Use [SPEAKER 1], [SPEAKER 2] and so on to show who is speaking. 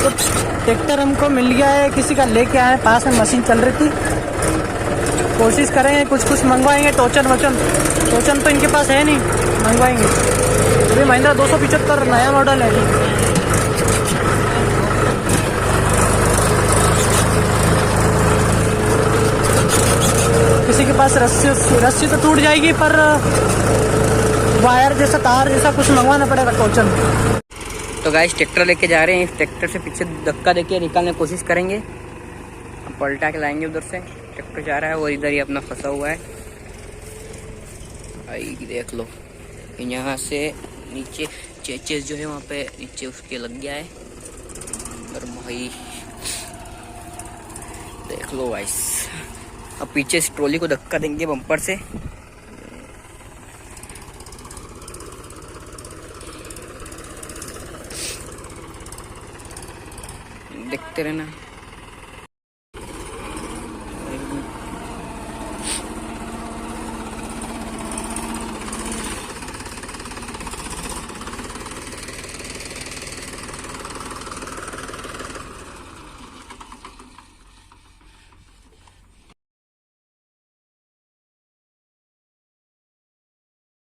[SPEAKER 1] तो ट्रैक्टर हमको मिल गया है, किसी का लेके आए, पास में मशीन चल रही थी। कोशिश करेंगे कुछ मंगवाएंगे, टोचन तो इनके पास है नहीं, मंगवाएंगे। ये महिंद्रा 275 नया मॉडल है। किसी के पास रस्सी तो टूट जाएगी, पर वायर जैसा, तार जैसा कुछ मंगवाना पड़ेगा टोचन। तो गाइस ट्रैक्टर लेके जा रहे हैं, इस ट्रैक्टर से पीछे धक्का देके निकालने की कोशिश करेंगे, पलटा के लाएंगे उधर से। ट्रैक्टर जा रहा है और इधर ही अपना फंसा हुआ है भाई, देख लो। यहाँ से नीचे चेचेस जो है वहाँ पे नीचे उसके लग गया है। और भाई देख लो गाइस, अब पीछे इस ट्रॉली को धक्का देंगे बम्पर से। देखते रहना।